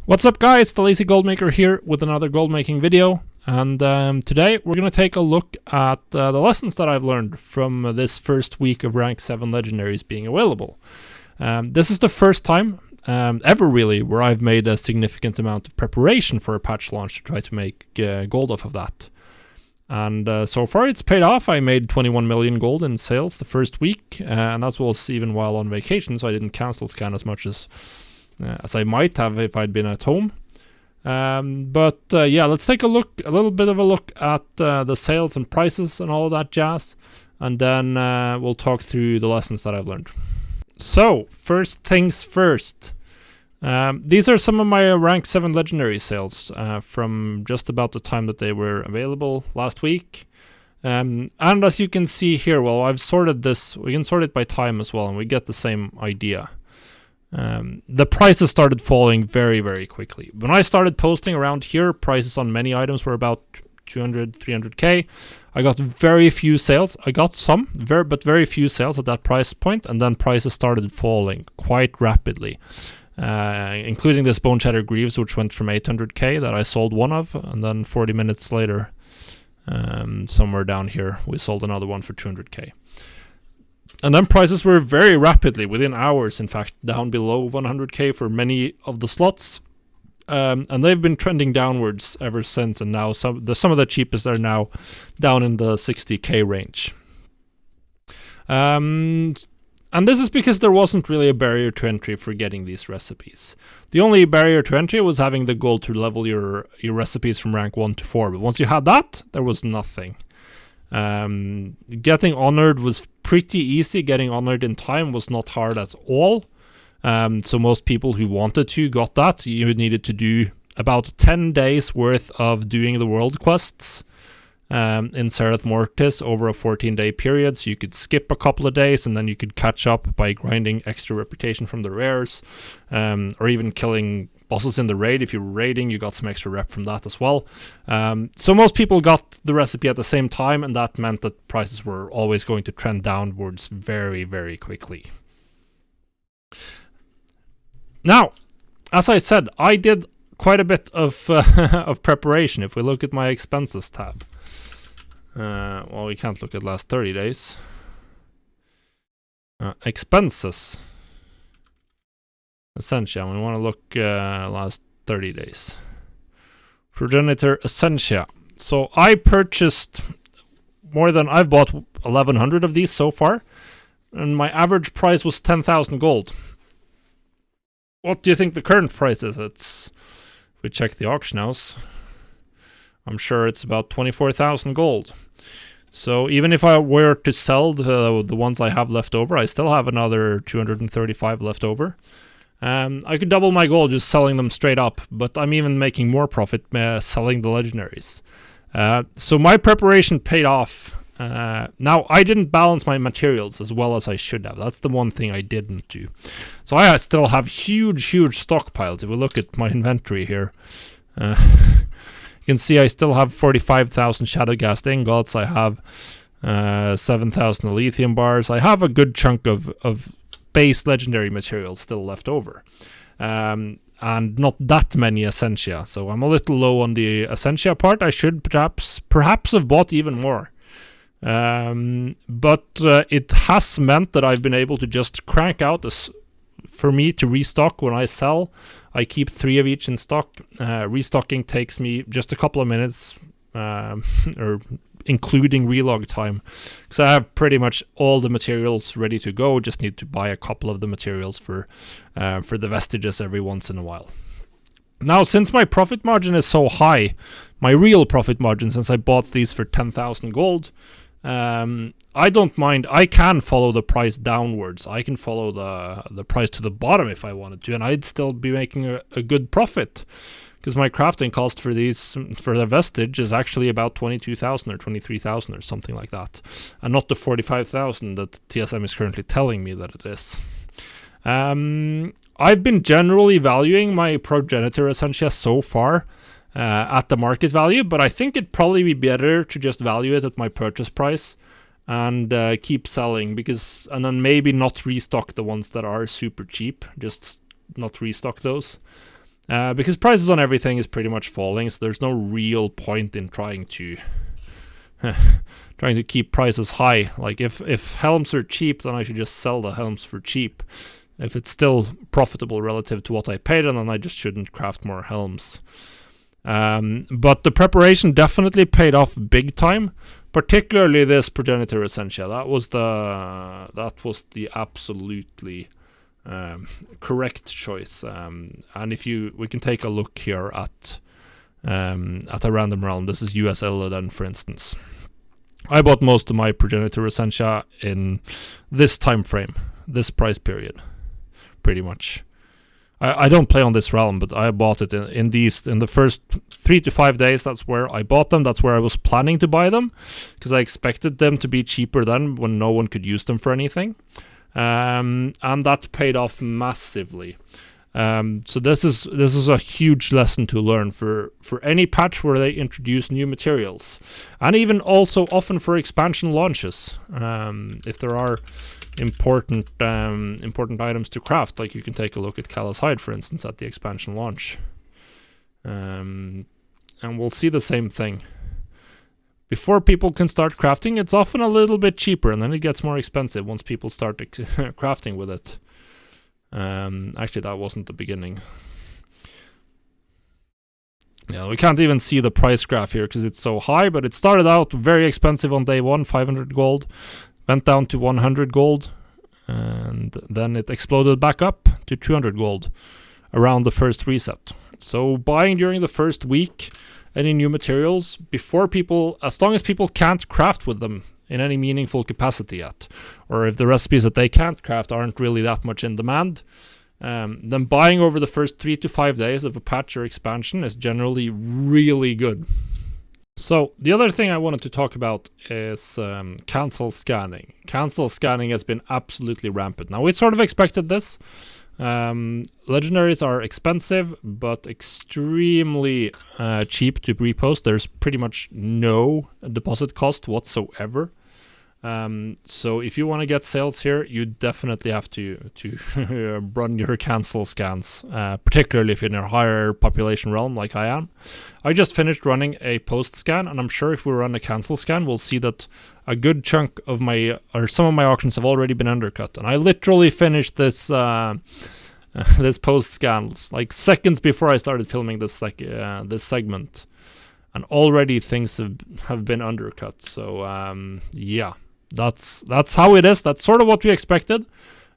What's up guys, the Lazy Goldmaker here with another gold making video, and today we're going to take a look at the lessons that I've learned from this first week of rank 7 legendaries being available. This is the first time ever really where I've made a significant amount of preparation for a patch launch to try to make gold off of that. And so far it's paid off. I made 21 million gold in sales the first week, and that was even while on vacation, so I didn't cancel scan as much as I might have if I'd been at home. Yeah, let's take a little bit of a look at the sales and prices and all of that jazz, and then we'll talk through the lessons that I've learned. So, first things first. These are some of my rank 7 legendary sales from just about the time that they were available last week. And as you can see here, well, I've sorted this. We can sort it by time as well, and we get the same idea. The prices started falling very, very quickly. When I started posting around here, prices on many items were about 200, 300k. I got very few sales. I got some, but very few sales at that price point, and then prices started falling quite rapidly, including this Bone Shatter Greaves, which went from 800k that I sold one of, and then 40 minutes later, somewhere down here, we sold another one for 200k. And then prices were very rapidly, within hours, in fact, down below 100k for many of the slots. And they've been trending downwards ever since, and now some of the cheapest are now down in the 60k range. And this is because there wasn't really a barrier to entry for getting these recipes. The only barrier to entry was having the gold to level your recipes from rank 1 to 4, but once you had that, there was nothing. Getting honored was pretty easy. Getting honored in time was not hard at all. So most people who wanted to got that. You needed to do about 10 days worth of doing the world quests in Sereth Mortis over a 14-day period. So you could skip a couple of days and then you could catch up by grinding extra reputation from the rares, or even killing bosses in the raid. If you were raiding, you got some extra rep from that as well. So most people got the recipe at the same time, and that meant that prices were always going to trend downwards very, very quickly. Now, as I said, I did quite a bit of of preparation. If we look at my expenses tab, well, we can't look at last 30 days. Expenses. Essentia, we want to look last 30 days. Progenitor Essentia. So I purchased I've bought 1,100 of these so far, and my average price was 10,000 gold. What do you think the current price is? If we check the auction house, I'm sure it's about 24,000 gold. So even if I were to sell the ones I have left over, I still have another 235 left over. I could double my gold just selling them straight up, but I'm even making more profit selling the legendaries. So my preparation paid off. Now, I didn't balance my materials as well as I should have. That's the one thing I didn't do. So I still have huge stockpiles. If we look at my inventory here, you can see I still have 45,000 Shadowghast ingots. I have 7,000 lithium bars. I have a good chunk of base legendary materials still left over, and not that many Essentia, so I'm a little low on the Essentia part. I should perhaps have bought even more, but it has meant that I've been able to just crank out for me to restock. When I sell, I keep 3 of each in stock. Restocking takes me just a couple of minutes, or including relog time, because I have pretty much all the materials ready to go. Just need to buy a couple of the materials for the vestiges every once in a while. Now, since my profit margin is so high, my real profit margin, since I bought these for 10,000 gold, I don't mind. I can follow the price downwards. I can follow the price to the bottom if I wanted to, and I'd still be making a good profit, because my crafting cost for the vestige is actually about 22,000 or 23,000 or something like that, and not the 45,000 that TSM is currently telling me that it is. I've been generally valuing my Progenitor Essentia so far at the market value, but I think it'd probably be better to just value it at my purchase price and keep selling, and then maybe not restock the ones that are super cheap, just not restock those. because prices on everything is pretty much falling, so there's no real point in trying to keep prices high. Like if helms are cheap, then I should just sell the helms for cheap. If it's still profitable relative to what I paid, then I just shouldn't craft more helms. But the preparation definitely paid off big time, particularly this Progenitor Essentia. That was the absolutely correct choice. And we can take a look here at a random realm. This is US Illidan, for instance. I bought most of my Progenitor Essentia in this time frame, this price period, pretty much. I don't play on this realm, but I bought it in the first 3 to 5 days. That's where I bought them. That's where I was planning to buy them, because I expected them to be cheaper then, when no one could use them for anything. And that paid off massively. So this is a huge lesson to learn for any patch where they introduce new materials, and even also often for expansion launches. If there are important items to craft, like you can take a look at Callous Hide, for instance, at the expansion launch, and we'll see the same thing. Before people can start crafting, it's often a little bit cheaper, and then it gets more expensive once people start crafting with it. Actually, that wasn't the beginning. Yeah, we can't even see the price graph here because it's so high, but it started out very expensive on day 1, 500 gold, went down to 100 gold, and then it exploded back up to 200 gold around the first reset. So buying during the first week any new materials before people, as long as people can't craft with them in any meaningful capacity yet, or if the recipes that they can't craft aren't really that much in demand, then buying over the first 3 to 5 days of a patch or expansion is generally really good. So the other thing I wanted to talk about is cancel scanning. Cancel scanning has been absolutely rampant. Now, we sort of expected this. Legendaries are expensive, but extremely cheap to repost. There's pretty much no deposit cost whatsoever. So if you want to get sales here, you definitely have to run your cancel scans, particularly if you're in a higher population realm like I am. I just finished running a post scan, and I'm sure if we run a cancel scan, we'll see that a good chunk of some of my auctions have already been undercut. And I literally finished this this post scan like seconds before I started filming this segment, and already things have been undercut. So yeah. That's how it is. That's sort of what we expected,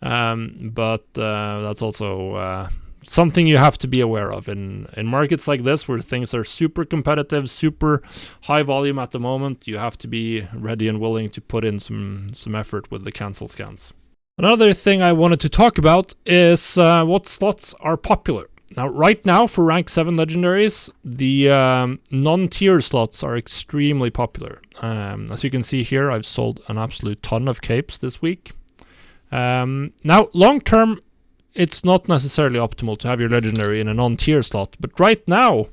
but that's also something you have to be aware of in markets like this, where things are super competitive, super high volume at the moment. You have to be ready and willing to put in some effort with the cancel scans. Another thing I wanted to talk about is what slots are popular. Now, right now, for rank 7 legendaries, the non-tier slots are extremely popular. As you can see here, I've sold an absolute ton of capes this week. Now, long term, it's not necessarily optimal to have your legendary in a non-tier slot, but right now,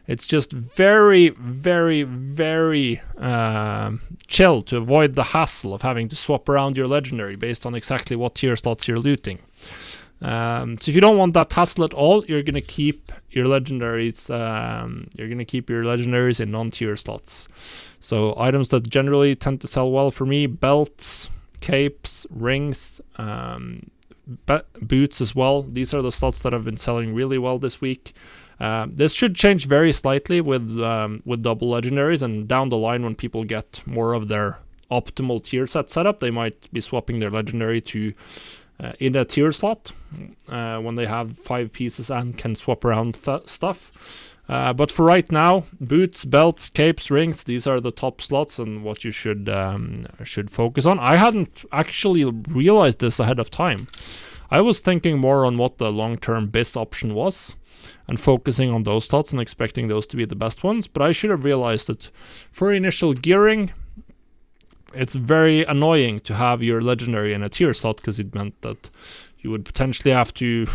it's just very, very, very chill to avoid the hassle of having to swap around your legendary based on exactly what tier slots you're looting. So if you don't want that hassle at all, you're gonna keep your legendaries. In non-tier slots. So items that generally tend to sell well for me: belts, capes, rings, boots as well. These are the slots that have been selling really well this week. This should change very slightly with double legendaries, and down the line, when people get more of their optimal tier set up, they might be swapping their legendary to in a tier slot when they have 5 pieces and can swap around stuff. But for right now, boots, belts, capes, rings, these are the top slots and what you should focus on. I hadn't actually realized this ahead of time. I was thinking more on what the long-term BIS option was and focusing on those slots and expecting those to be the best ones, but I should have realized that for initial gearing, it's very annoying to have your legendary in a tier slot, because it meant that you would potentially have to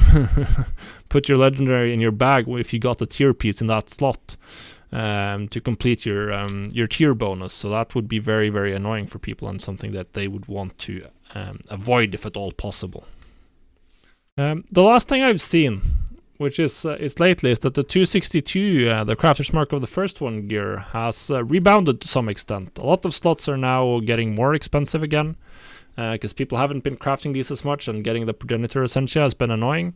put your legendary in your bag if you got a tier piece in that slot to complete your tier bonus. So that would be very, very annoying for people, and something that they would want to avoid if at all possible. The last thing I've seen which is lately, is that the 262, the crafter's mark of the first one gear, has rebounded to some extent. A lot of slots are now getting more expensive again, because people haven't been crafting these as much, and getting the progenitor essentia has been annoying.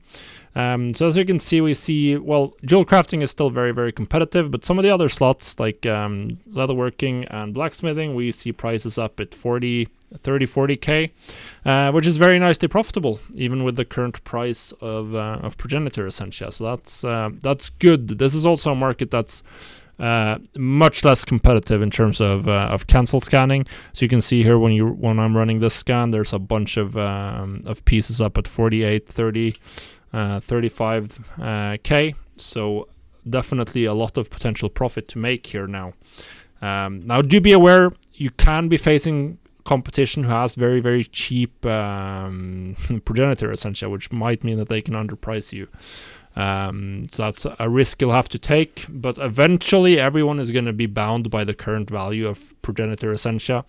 So as you can see, well, jewel crafting is still very, very competitive, but some of the other slots, like leatherworking and blacksmithing, we see prices up at 30-40k, which is very nicely profitable, even with the current price of progenitor essentia. So that's good. This is also a market that's much less competitive in terms of cancel scanning. So you can see here when I'm running this scan, there's a bunch of pieces up at 48, 30, 35k. So definitely a lot of potential profit to make here now. Now do be aware, you can be facing competition who has very, very cheap progenitor essentia, which might mean that they can underprice you. So that's a risk you'll have to take, but eventually everyone is going to be bound by the current value of progenitor essentia,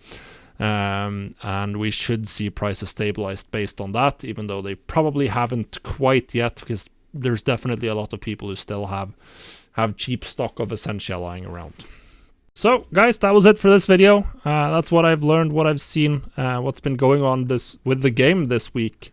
and we should see prices stabilized based on that, even though they probably haven't quite yet, because there's definitely a lot of people who still have cheap stock of essentia lying around. So guys, that was it for this video. That's what I've learned, what I've seen, what's been going on with the game this week.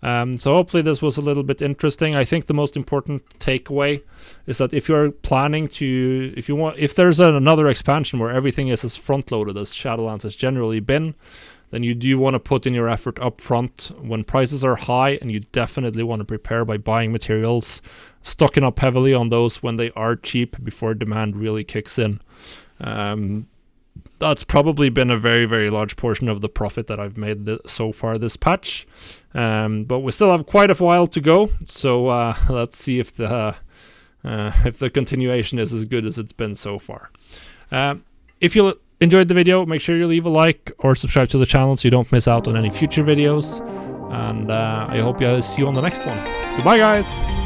So hopefully this was a little bit interesting. I think the most important takeaway is that if you're planning to, if there's another expansion where everything is as front-loaded as Shadowlands has generally been, then you do want to put in your effort up front when prices are high, and you definitely want to prepare by buying materials, stocking up heavily on those when they are cheap before demand really kicks in. That's probably been a very, very large portion of the profit that I've made so far this patch. But we still have quite a while to go, so let's see if the continuation is as good as it's been so far. If you enjoyed the video, make sure you leave a like or subscribe to the channel so you don't miss out on any future videos. And I hope I see you on the next one. Goodbye, guys!